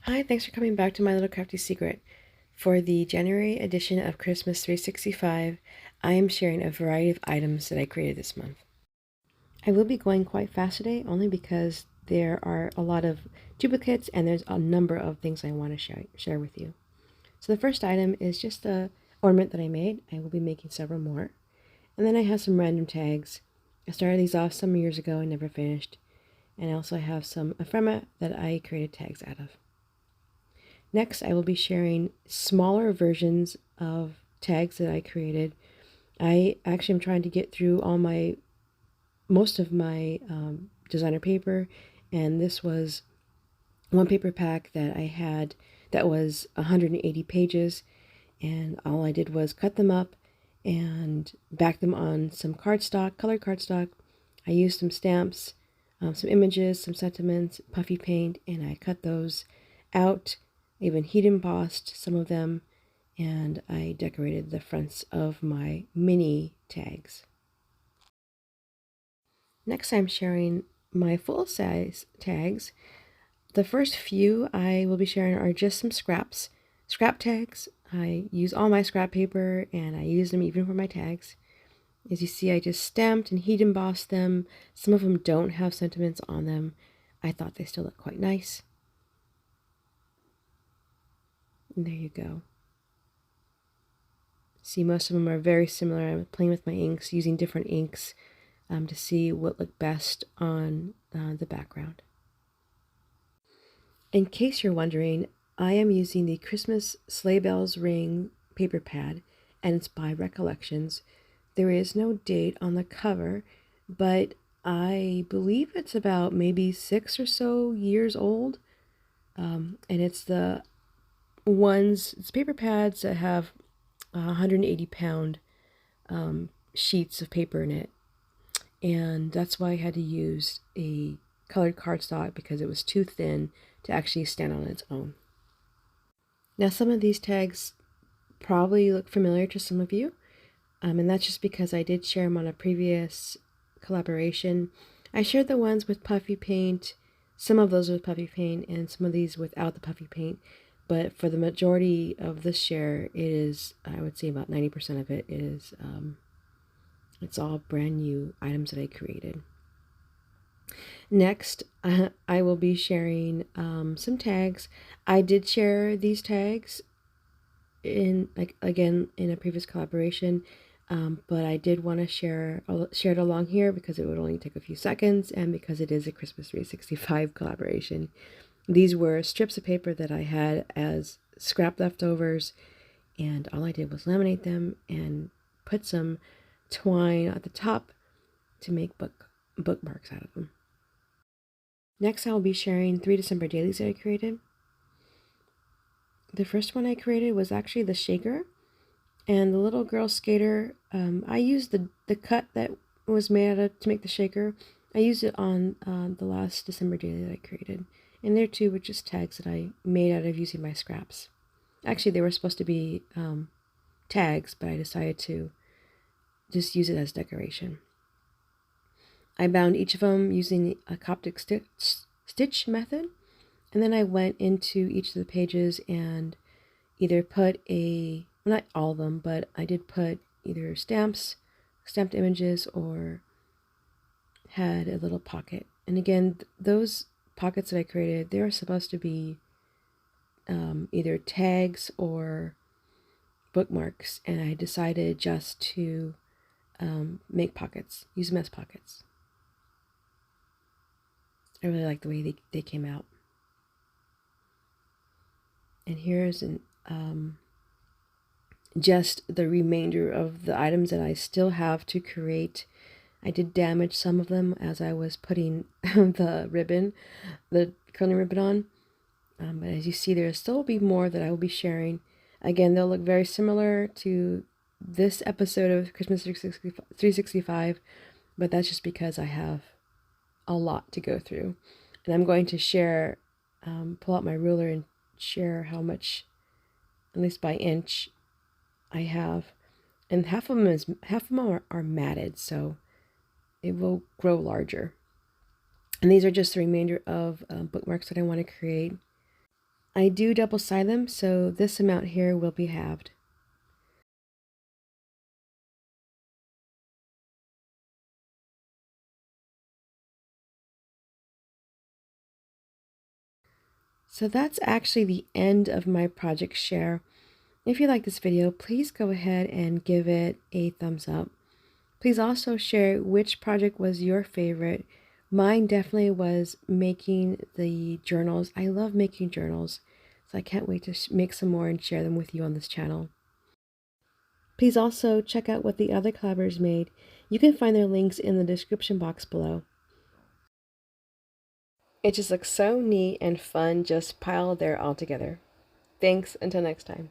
Hi, thanks for coming back to my little crafty secret. For the January edition of Christmas 365, I am sharing a variety of items that I created this month. I will be going quite fast today only because there are a lot of duplicates and there's a number of things I want to share with you. So the first item is just a ornament that I made. I will be making several more. And then I have some random tags. I started these off some years ago and never finished. And I also have some ephemera that I created tags out of. Next, I will be sharing smaller versions of tags that I created. I actually am trying to get through most of my designer paper, and this was one paper pack that I had that was 180 pages, and all I did was cut them up and back them on some cardstock, colored cardstock. I used some stamps, some images, some sentiments, puffy paint, and I cut those out, even heat embossed some of them, and I decorated the fronts of my mini tags. Next, I'm sharing my full-size tags. The first few I will be sharing are just some scrap tags. I use all my scrap paper and I use them even for my tags. As you see, I just stamped and heat embossed them. Some of them don't have sentiments on them. I thought they still look quite nice. And there you go. See, most of them are very similar. I'm playing with my inks, using different inks to see what looked best on the background. In case you're wondering, I am using the Christmas Sleigh Bells Ring paper pad, and it's by Recollections. There is no date on the cover, but I believe it's about maybe 6 or so years old. And it's it's paper pads that have 180-pound sheets of paper in it. And that's why I had to use a colored cardstock because it was too thin to actually stand on its own. Now, some of these tags probably look familiar to some of you, and that's just because I did share them on a previous collaboration. I shared the ones with puffy paint, some of those with puffy paint, and some of these without the puffy paint. But for the majority of this share, it is, I would say about 90% of it is, it's all brand new items that I created. Next, I will be sharing some tags. I did share these tags in a previous collaboration, but I did want to share it along here because it would only take a few seconds and because it is a Christmas 365 collaboration. These were strips of paper that I had as scrap leftovers, and all I did was laminate them and put some twine at the top to make bookmarks out of them. Next, I will be sharing 3 December dailies that I created. The first one I created was actually the shaker, and the little girl skater. I used the cut that was made out of to make the shaker. I used it on the last December daily that I created, and there too were just tags that I made out of using my scraps. Actually, they were supposed to be tags, but I decided to just use it as decoration. I bound each of them using a Coptic stitch method, and then I went into each of the pages and either put well, not all of them, but I did put either stamped images, or had a little pocket. And again, those pockets that I created, they were supposed to be either tags or bookmarks, and I decided just to make pockets, use them as pockets. I really like the way they came out. And here's just the remainder of the items that I still have to create. I did damage some of them as I was putting the curling ribbon on. But as you see, there still will be more that I will be sharing. Again, they'll look very similar to this episode of Christmas 365, but that's just because I have a lot to go through. And I'm going to pull out my ruler and share how much, at least by inch, I have. And half of them are matted, so it will grow larger. And these are just the remainder of bookmarks that I want to create. I do double side them, so this amount here will be halved. So that's actually the end of my project share. If you like this video, please go ahead and give it a thumbs up. Please also share which project was your favorite. Mine definitely was making the journals. I love making journals, so I can't wait to make some more and share them with you on this channel. Please also check out what the other collaborators made. You can find their links in the description box below. It just looks so neat and fun just piled there all together. Thanks, until next time.